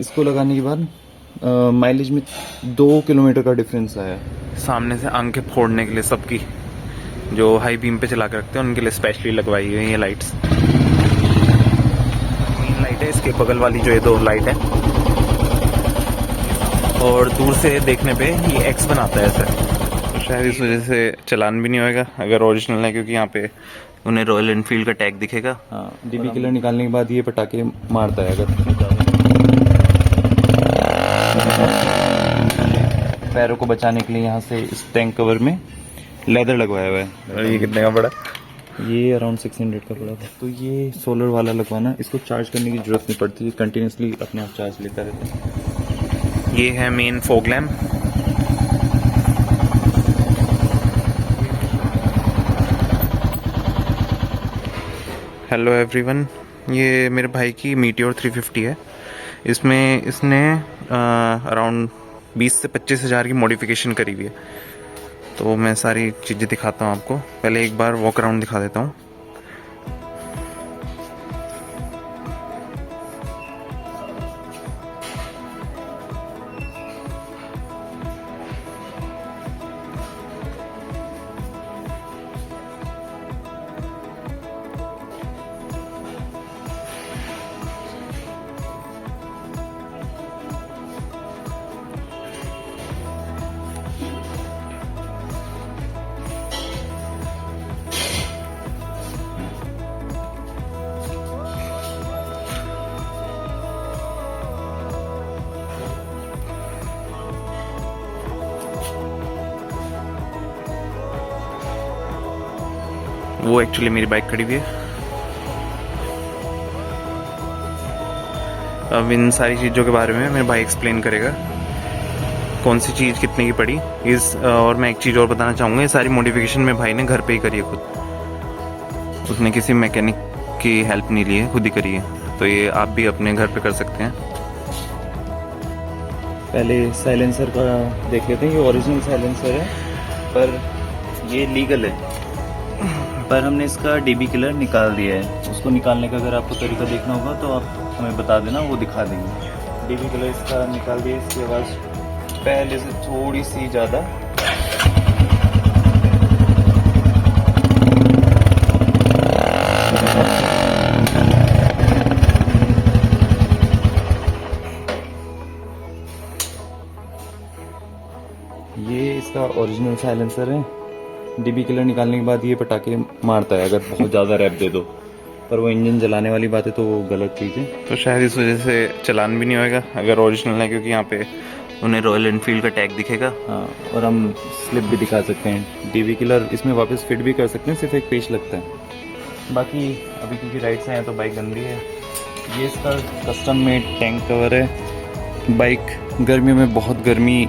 इसको लगाने के बाद माइलेज में 2 किलोमीटर का डिफरेंस आया। सामने से आंखें फोड़ने के लिए सबकी जो हाई बीम पे चला के रखते हैं उनके लिए स्पेशली लगवाई हुई है ये लाइट्स। मेन लाइट है, इसके बगल वाली जो ये 2 लाइट है, और दूर से देखने पे ये एक्स बनाता है ऐसा, तो शायद इस वजह से चलान भी नहीं होएगा अगर ओरिजिनल है, क्योंकि यहाँ पे उन्हें रॉयल एनफील्ड का टैग दिखेगा। हाँ, डीबी किलर निकालने के बाद ये पटाखे मारता है। अगर पैरों को बचाने के लिए यहाँ से इस टैंक कवर में लेदर लगवाया हुआ है। और ये कितने का पड़ा? ये अराउंड 600 का पड़ा था। तो ये सोलर वाला लगवाना, इसको चार्ज करने की जरूरत नहीं पड़ती, ये कंटिन्यूसली अपने आप चार्ज लेता रहता है। ये है main fog lamp. Hello everyone, ये मेरे भाई की मीटियोर 350 है। इसमें इसने अराउंड 20 से 25 हज़ार की मॉडिफिकेशन करी हुई है। तो मैं सारी चीज़ें दिखाता हूँ आपको। पहले एक बार वॉक अराउंड दिखा देता हूँ। वो एक्चुअली मेरी बाइक खड़ी हुई है। अब इन सारी चीज़ों के बारे में मेरे भाई एक्सप्लेन करेगा, कौन सी चीज़ कितने की पड़ी। और मैं एक चीज़ और बताना चाहूँगा, ये सारी मॉडिफिकेशन मेरे भाई ने घर पे ही करी है खुद। उसने किसी मैकेनिक की हेल्प नहीं ली है, खुद ही करी है। तो ये आप भी अपने घर पे कर सकते हैं। पहले साइलेंसर का देख लेते हैं। ये ओरिजिनल साइलेंसर है, पर ये लीगल है, पर हमने इसका डीबी किलर निकाल दिया है। उसको निकालने का अगर आपको तरीका देखना होगा तो आप हमें बता देना, वो दिखा देंगे। डीबी किलर इसका निकाल दिया। इसकी आवाज़ पहले से थोड़ी सी ज़्यादा, ये इसका ओरिजिनल साइलेंसर है। डीबी किलर निकालने के बाद ये पटाखे मारता है अगर बहुत ज़्यादा रैप दे दो, पर वो इंजन जलाने वाली बात है तो वो गलत चीज़ है। तो शायद इस वजह से चलान भी नहीं होएगा अगर ओरिजिनल है, क्योंकि यहाँ पे उन्हें रॉयल एनफील्ड का टैग दिखेगा। हाँ, और हम स्लिप भी दिखा सकते हैं। डीबी किलर इसमें वापस फिट भी कर सकते हैं, सिर्फ एक पेच लगता है। बाकी अभी क्योंकि राइट से आए तो बाइक गंदी है। ये इसका कस्टम मेड टैंक कवर है। बाइक गर्मियों में बहुत गर्मी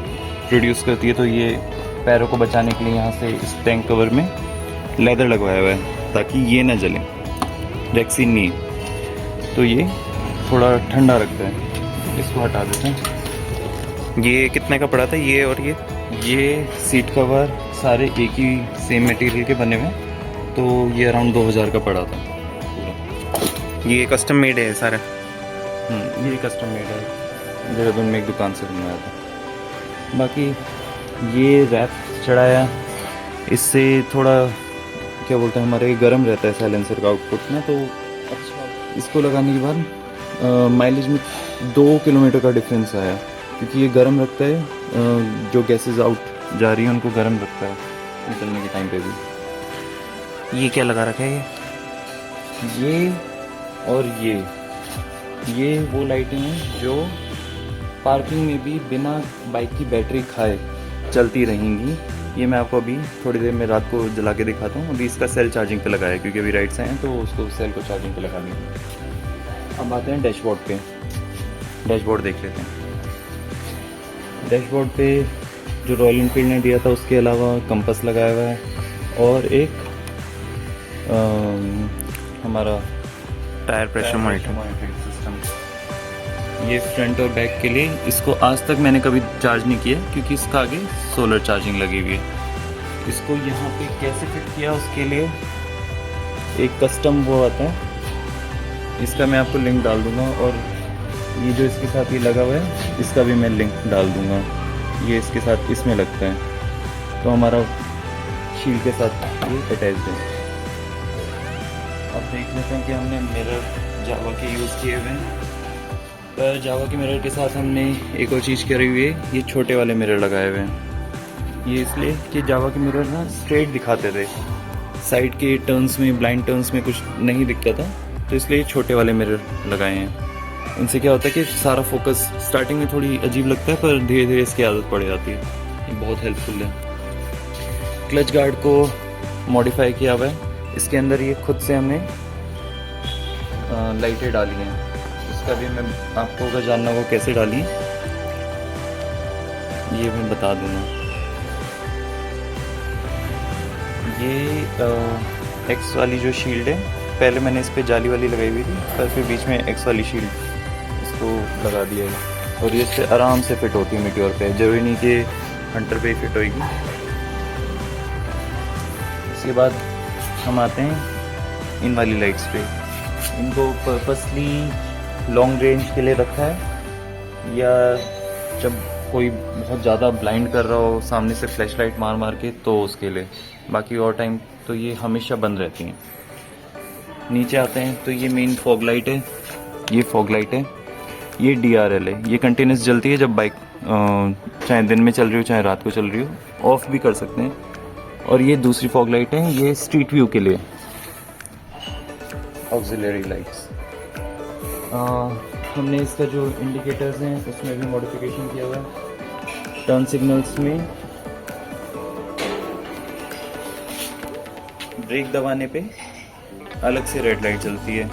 प्रोड्यूस करती है, तो ये पैरों को बचाने के लिए यहाँ से इस टैंक कवर में लेदर लगवाया हुआ है ताकि ये ना जले। रेक्सीन नहीं है, तो ये थोड़ा ठंडा रखता है। इसको हटा देते हैं। ये कितने का पड़ा था ये और ये सीट कवर सारे एक ही सेम मटेरियल के बने हुए हैं, तो ये अराउंड 2000 का पड़ा था पूरा। ये कस्टम मेड है सारा? ये कस्टम मेड है, देहरादून में एक दुकान से बनवाया था। बाकी ये रैप चढ़ाया, इससे थोड़ा क्या बोलते हैं, हमारे गर्म रहता है साइलेंसर का आउटपुट ना, तो अच्छा। इसको लगाने के बाद माइलेज में 2 किलोमीटर का डिफरेंस आया, क्योंकि ये गर्म रखता है। जो गैसेस आउट जा रही हैं उनको गर्म रखता है निकलने के टाइम पे भी। ये क्या लगा रखा है? ये और ये वो लाइटें हैं जो पार्किंग में भी बिना बाइक की बैटरी खाए चलती रहेंगी। ये मैं आपको अभी थोड़ी देर में रात को जला के दिखाता हूँ। अभी इसका सेल चार्जिंग पे लगाया है, क्योंकि अभी राइट से हैं तो उसको सेल को चार्जिंग पे लगा दिया। अब आते हैं डैशबोर्ड पे। डैशबोर्ड देख लेते हैं। डैशबोर्ड पे जो रॉयल एनफील्ड ने दिया था उसके अलावा कंपास लगाया हुआ है, और एक हमारा टायर प्रेशर मॉनिटरिंग सिस्टम। ये फ्रंट और बैक के लिए। इसको आज तक मैंने कभी चार्ज नहीं किया, क्योंकि इसका आगे सोलर चार्जिंग लगी हुई है। इसको यहाँ पे कैसे फिट किया उसके लिए एक कस्टम वो आता है, इसका मैं आपको लिंक डाल दूँगा। और ये जो इसके साथ ये लगा हुआ है इसका भी मैं लिंक डाल दूँगा, ये इसके साथ इसमें लगता है, तो हमारा शील्ड के साथ ये अटैच्ड है। अब देख लेते हैं कि हमने मिरर जावा के यूज़ किए हुए हैं। पर जावा के मिरर के साथ हमने एक और चीज़ करी हुई है, ये छोटे वाले मिरर लगाए हुए हैं। ये इसलिए कि जावा के मिरर ना स्ट्रेट दिखाते थे, साइड के टर्न्स में, ब्लाइंड टर्न्स में कुछ नहीं दिखता था, तो इसलिए छोटे वाले मिरर लगाए हैं। इनसे क्या होता है कि सारा फोकस स्टार्टिंग में थोड़ी अजीब लगता है, पर धीरे धीरे इसकी आदत पड़ जाती है। ये बहुत हेल्पफुल है। क्लच गार्ड को मॉडिफाई किया हुआ है, इसके अंदर ये खुद से हमने लाइटें डाली हैं। इसका भी मैं आपको अगर जानना हो कैसे डाली ये मैं बता दूँगा। ये एक्स वाली जो शील्ड है, पहले मैंने इस पर जाली वाली लगाई हुई थी, पर फिर बीच में एक्स वाली शील्ड इसको लगा दिया है, और ये इससे आराम से फिट होती है मीटियोर पे, जरूरी नहीं कि हंटर पे ही फिट होगी। इसके बाद हम आते हैं इन वाली लाइट्स पे। इनको पर्पसली लॉन्ग रेंज के लिए रखा है, या जब कोई बहुत ज़्यादा ब्लाइंड कर रहा हो सामने से फ्लैश लाइट मार मार के, तो उसके लिए। बाकी और टाइम तो ये हमेशा बंद रहती हैं। नीचे आते हैं तो ये मेन फॉग लाइट है, ये फॉग लाइट है, ये DRL है। ये कंटिन्यूस जलती है जब बाइक चाहे दिन में चल रही हो चाहे रात को चल रही हो, ऑफ भी कर सकते हैं। और ये दूसरी फॉग लाइट है, ये स्ट्रीट व्यू के लिए ऑक्सिलरी लाइट्स। हमने इसका जो इंडिकेटर्स हैं उसमें भी मॉडिफिकेशन किया हुआ है। टर्न सिग्नल्स में ब्रेक दबाने पे अलग से रेड लाइट जलती है।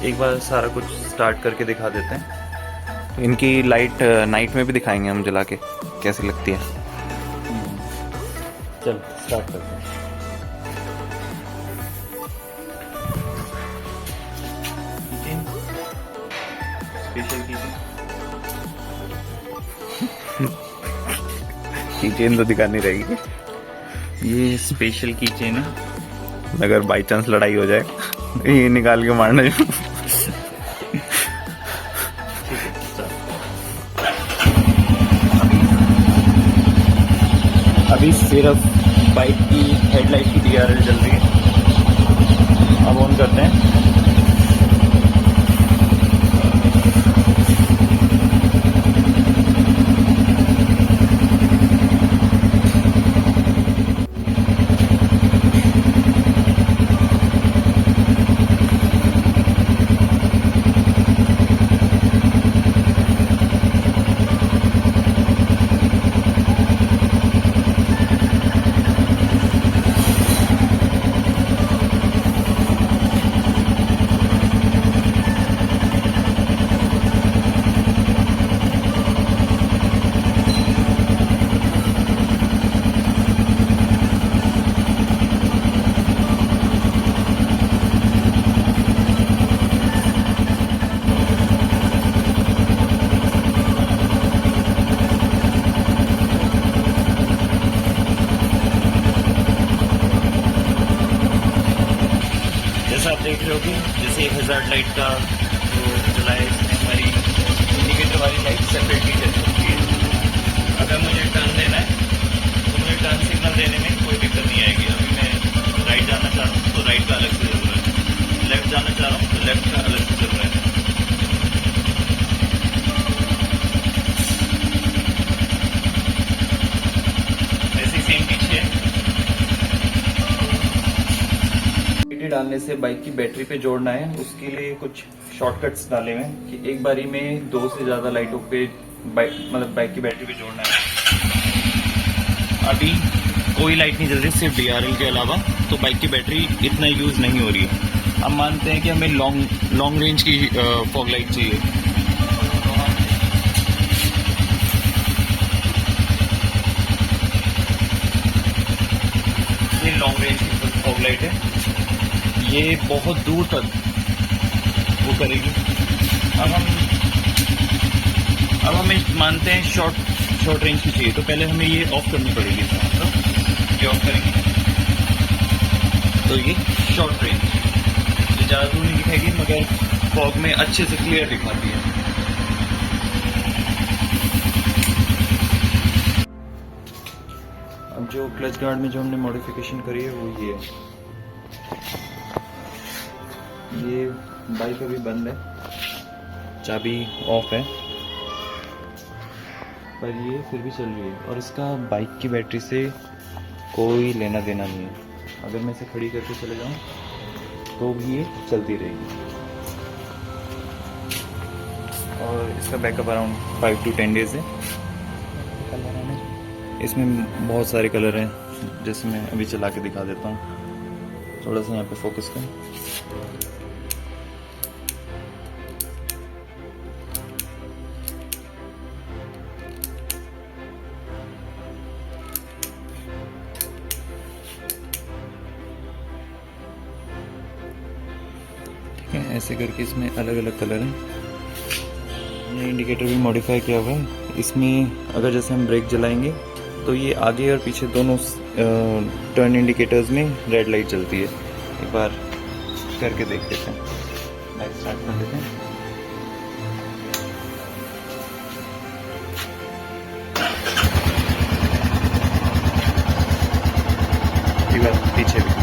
एक बार सारा कुछ स्टार्ट करके दिखा देते हैं। इनकी लाइट नाइट में भी दिखाएंगे हम जला के कैसी लगती है। चल स्टार्ट करते हैं। स्पेशल की चेन तो दिखानी रहेगी। ये स्पेशल की चेन है, अगर बाई चांस लड़ाई हो जाए ये निकाल के मारना। अभी सिर्फ बाइक की हेडलाइट की DRL जल रही है। अब ऑन करते हैं। आप देख रहे हो कि जैसे एक हज़ार लाइट का जो चला है, इसमें हमारी इंडिकेटर वाली लाइट सेपरेटली चल सकती है। अगर मुझे टर्न देना है तो मुझे टर्न सिग्नल देने में कोई दिक्कत नहीं आएगी। अभी मैं राइट जाना चाह रहा हूँ तो राइट का अलग से जल रहा है, लेफ्ट जाना चाह रहा हूँ तो लेफ्ट का अलग से जल रहा है। ऐसे सेम पीछे डालने से बाइक की बैटरी पे जोड़ना है, उसके लिए कुछ शॉर्टकट्स डाले हुए हैं कि एक बारी में 2 से ज़्यादा लाइटों पे बाइक की बैटरी पे जोड़ना है। अभी कोई लाइट नहीं जल रही सिर्फ DRL के अलावा, तो बाइक की बैटरी इतना यूज़ नहीं हो रही है। अब मानते हैं कि हमें लॉन्ग रेंज की फॉग लाइट चाहिए, ये लॉन्ग रेंज की फॉग लाइट है, ये बहुत दूर तक वो करेगी। अब हमें मानते हैं शॉर्ट रेंज की चाहिए, तो पहले हमें ये ऑफ करनी पड़ेगी। मतलब ये ऑफ करेंगे तो ये शॉर्ट रेंज, ज़्यादा दूर नहीं दिखेगी मगर फॉग में अच्छे से क्लियर दिखाती है। अब जो क्लच गार्ड में जो हमने मॉडिफिकेशन करी है वो ये है। ये बाइक अभी बंद है, चाबी ऑफ है, पर ये फिर भी चल रही है और इसका बाइक की बैटरी से कोई लेना देना नहीं है। अगर मैं इसे खड़ी करके चले जाऊँ तो भी ये चलती रहेगी। और इसका बैकअप अराउंड 5 to 10 डेज़ है। कलर है ना, इसमें बहुत सारे कलर हैं, जैसे मैं अभी चला के दिखा देता हूँ। थोड़ा सा यहाँ पे फोकस करें। ऐसे करके इसमें अलग अलग कलर हैं। ये इंडिकेटर भी मॉडिफाई किया हुआ है। इसमें अगर जैसे हम ब्रेक जलाएंगे तो ये आगे और पीछे दोनों टर्न इंडिकेटर्स में रेड लाइट जलती है। एक बार करके देख लेते हैं। बाइक स्टार्ट कर लेते हैं। एक बार पीछे भी।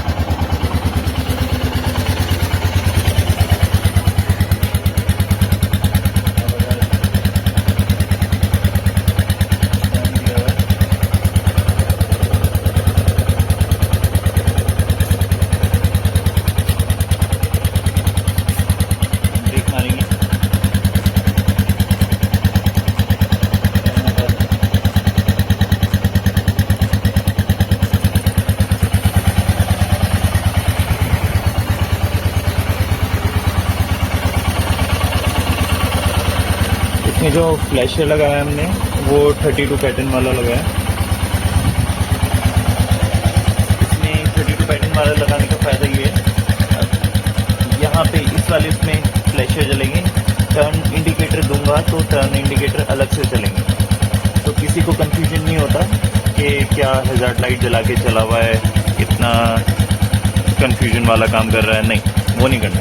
इसमें जो फ्लैशर लगाया हमने वो 32 पैटर्न वाला लगाया। इसमें 32 पैटर्न वाला लगाने का फ़ायदा ये है, यहाँ पे इस वाले इसमें फ्लैशर जलेंगे। टर्न इंडिकेटर दूंगा तो टर्न इंडिकेटर अलग से चलेंगे, तो किसी को कंफ्यूजन नहीं होता कि क्या हैज़ार्ड लाइट जला के चला हुआ है, इतना कंफ्यूजन वाला काम कर रहा है। नहीं, वो नहीं करना।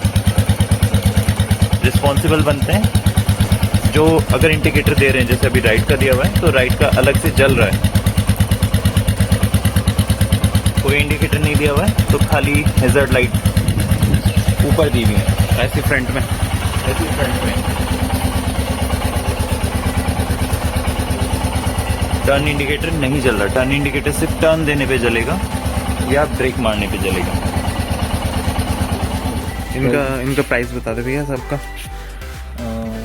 रिस्पॉन्सिबल बनते हैं। जो अगर इंडिकेटर दे रहे हैं, जैसे अभी राइट का दिया हुआ है तो राइट का अलग से जल रहा है। कोई इंडिकेटर नहीं दिया हुआ है तो खाली हैज़ार्ड लाइट ऊपर दी हुई है, ऐसे फ्रंट में, ऐसे फ्रंट में। टर्न इंडिकेटर नहीं जल रहा। टर्न इंडिकेटर सिर्फ टर्न देने पे जलेगा या ब्रेक मारने पे जलेगा। इनका प्राइस बता दे भैया सबका।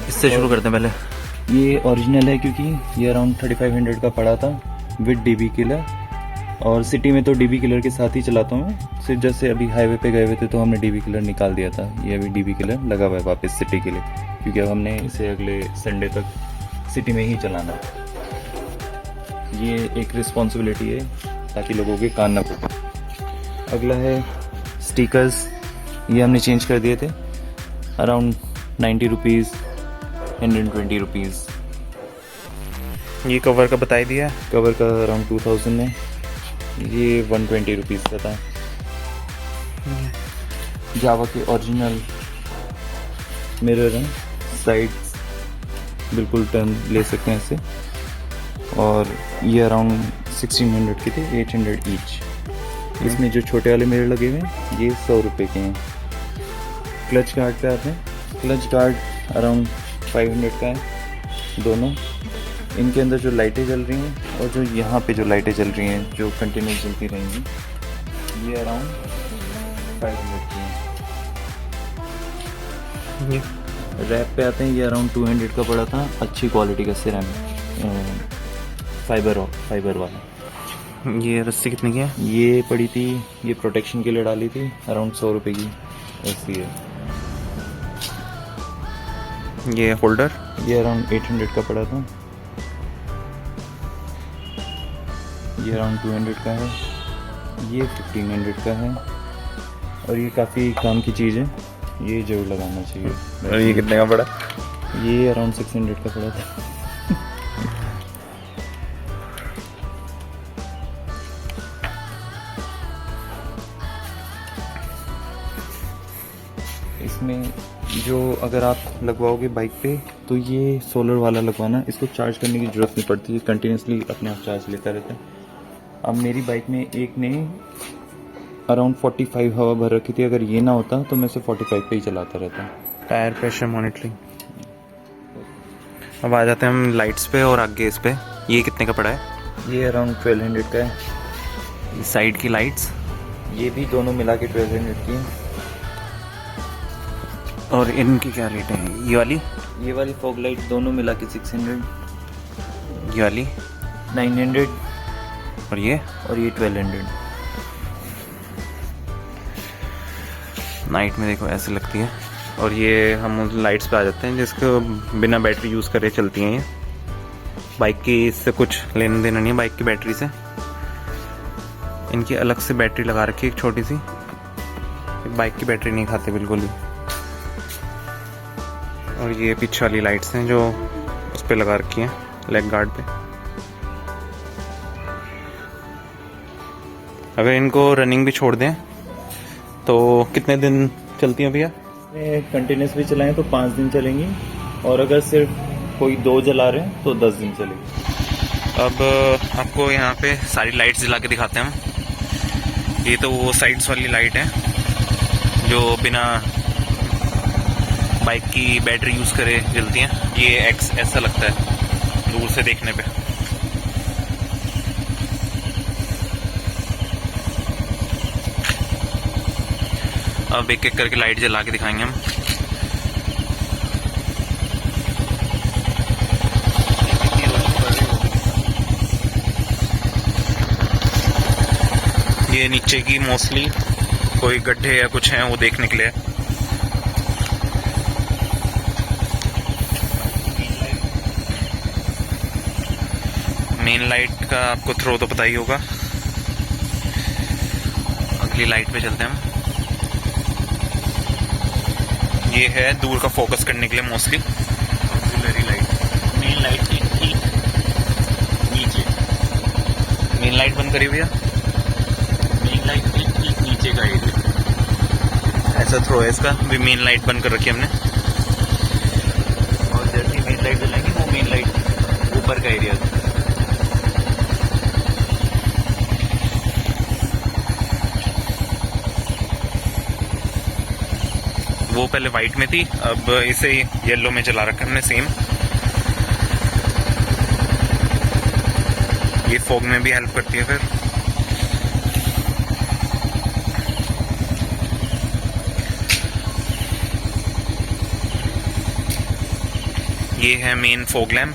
इससे शुरू करते हैं पहले। ये ओरिजिनल है क्योंकि ये अराउंड 3500 का पड़ा था विद डीबी किलर, और सिटी में तो डीबी किलर के साथ ही चलाता हूँ मैं। सिर्फ जैसे अभी हाईवे पे गए हुए थे तो हमने डीबी किलर निकाल दिया था। ये अभी डीबी किलर लगा हुआ है वापस सिटी के लिए, क्योंकि अब हमने इसे अगले संडे तक सिटी में ही चलाना। ये एक रिस्पॉन्सिबिलिटी है ताकि लोगों के कान ना फूटे। अगला है स्टिकर्स। ये हमने चेंज कर दिए थे। Around 90 rupees, 120 rupees. ये कवर का बता दिया। कवर का अराउंड 2000 है। ये 120 रुपीज़ का था। जावा के ओरिजिनल मिरर हैं, साइड्स बिल्कुल टर्न ले सकते हैं इससे। और ये अराउंड 1600 के थे, 800 ईच। इसमें जो छोटे वाले मिरर लगे हुए हैं ये 100 रुपये के हैं। क्लच गार्ड पे आते हैं। क्लच गार्ड अराउंड 500 का है दोनों। इनके अंदर जो लाइटें जल रही हैं और जो यहाँ पे जो लाइटें जल रही हैं जो कंटिन्यूस जलती रहेंगी, ये अराउंड 500 की हैं। रैप पे आते हैं। ये अराउंड 200 का पड़ा था। अच्छी क्वालिटी का सिरेमिक फाइबर वाला। ये रस्सी कितने की है? ये पड़ी थी, ये प्रोटेक्शन के लिए डाली थी, अराउंड 100 रुपये की ऐसी है। ये होल्डर ये अराउंड 800 का पड़ा था। ये अराउंड 200 का है। ये 1500 का है। और ये काफ़ी काम की चीज़ है, ये जरूर लगाना चाहिए। और ये कितने का पड़ा? ये अराउंड 600 का पड़ा था। जो अगर आप लगवाओगे बाइक पे तो ये सोलर वाला लगवाना, इसको चार्ज करने की ज़रूरत नहीं पड़ती, ये कंटिन्यूसली अपने आप चार्ज लेता रहता है। अब मेरी बाइक में एक ने अराउंड 45 हवा भर रखी थी, अगर ये ना होता तो मैं सिर्फ 45 पे ही चलाता रहता। Tyre pressure monitoring. अब आ जाते हैं हम लाइट्स पे और आगे इस पे। ये कितने का पड़ा है? ये अराउंड 1200 का है। इस साइड की लाइट्स, ये भी दोनों मिला के 1200 की है। और इनकी क्या रेट है? ये वाली फॉग लाइट दोनों मिला के 600, ये वाली 900 और ये 1200। नाइट में देखो ऐसे लगती है। और ये हम उन लाइट्स पे आ जाते हैं जिसको बिना बैटरी यूज़ करे चलती हैं। ये बाइक की इससे कुछ लेना देना नहीं है, बाइक की बैटरी से। इनकी अलग से बैटरी लगा रखी है एक छोटी सी, बाइक की बैटरी नहीं खाते बिल्कुल भी। और ये पीछे वाली लाइट्स हैं जो उस पे लगा रखी हैं लेग गार्ड पे। अगर इनको रनिंग भी छोड़ दें तो कितने दिन चलती हैं भैया? कंटिन्यूस भी चलाएं तो 5 दिन चलेंगी, और अगर सिर्फ कोई 2 जला रहे हैं तो 10 दिन चलेगी। अब आपको यहाँ पे सारी लाइट्स जला के दिखाते हैं हम। ये तो वो साइड्स वाली लाइट है जो बिना बाइक की बैटरी यूज़ करे जलती हैं। ये एक्स ऐसा लगता है दूर से देखने पे। अब एक एक करके लाइट जला के दिखाएंगे हम। ये नीचे की मोस्टली कोई गड्ढे या कुछ हैं वो देखने के लिए। मेन लाइट का आपको थ्रो तो पता ही होगा। अगली लाइट पे चलते हैं हम। ये है दूर का फोकस करने के लिए mostly auxiliary light. Main light की ठीक नीचे। मेन लाइट बंद करिए भैया। मेन लाइट की ठीक नीचे का एरिया ऐसा थ्रो है इसका भी। मेन लाइट बंद कर रखी है हमने, और जैसे ही मेन लाइट जलाएंगे वो मेन लाइट ऊपर का एरिया। वो पहले वाइट में थी, अब इसे येलो में चला रखा हमने सेम। ये फॉग में भी हेल्प करती है फिर। ये है मेन फॉग लैम्प।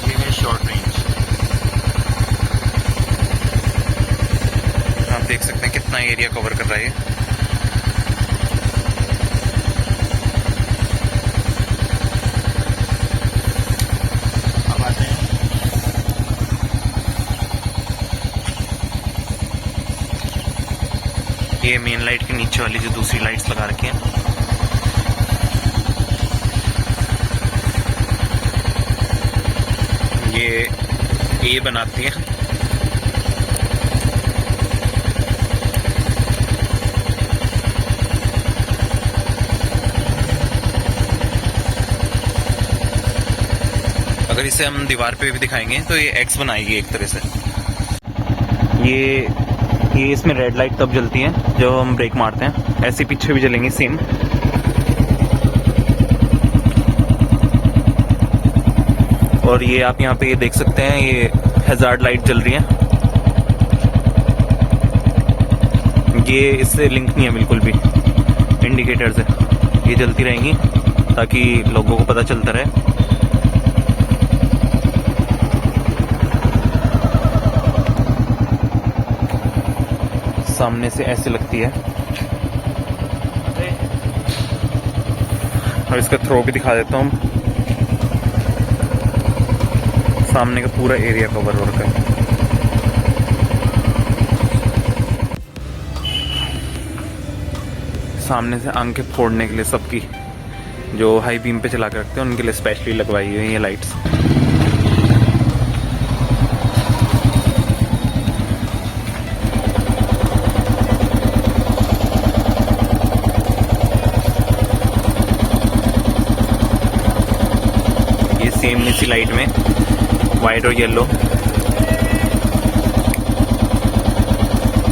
ये है शॉर्ट रेंज। आप देख सकते हैं कितना एरिया कवर कर रहा है ये। अब आते हैं ये मेन लाइट के नीचे वाली जो दूसरी लाइट्स लगा रखी हैं। ये बनाती है। अगर इसे हम दीवार पे भी दिखाएंगे तो ये एक्स बनाएगी एक तरह से। ये इसमें रेड लाइट तब जलती है जब हम ब्रेक मारते हैं, ऐसे पीछे भी जलेंगी सेम। और ये आप यहाँ पे ये देख सकते हैं, ये हैजार्ड लाइट जल रही है। ये इससे लिंक नहीं है बिल्कुल भी इंडिकेटर से, ये जलती रहेंगी ताकि लोगों को पता चलता रहे। सामने से ऐसे लगती है। और इसका थ्रो भी दिखा देता हूँ। सामने का पूरा एरिया कवर हो रखा है। सामने से आंखें फोड़ने के लिए सबकी जो हाई बीम पे चला के रखते हैं उनके लिए स्पेशली लगवाई हुई है ये लाइट्स। की लाइट में, वाइट और येलो।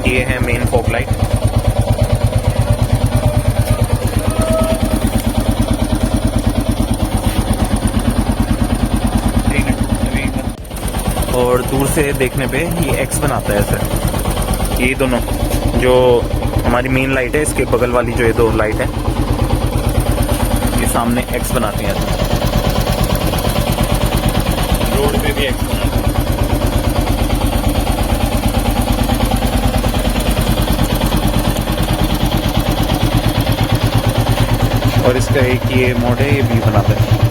ये है मेन फॉग लाइट। और दूर से देखने पे ये एक्स बनाता है ऐसे। ये दोनों जो हमारी मेन लाइट है, इसके बगल वाली जो ये दो लाइट है, ये सामने एक्स बनाती हैं। रोड पे भी एक्स बनाती हैं। और इसका एक ये मोड है, ये भी बनाता है।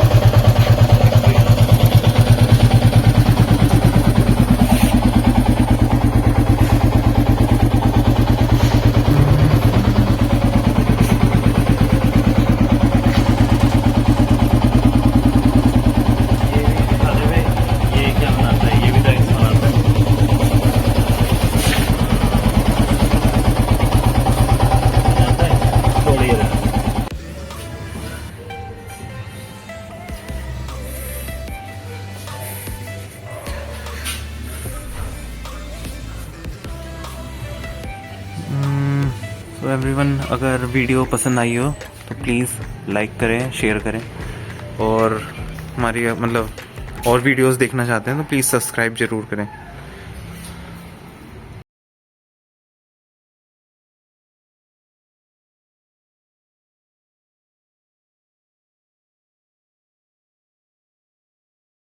तो एवरीवन, अगर वीडियो पसंद आई हो तो प्लीज़ लाइक करें, शेयर करें, और हमारी मतलब और वीडियोस देखना चाहते हैं तो प्लीज़ सब्सक्राइब ज़रूर करें।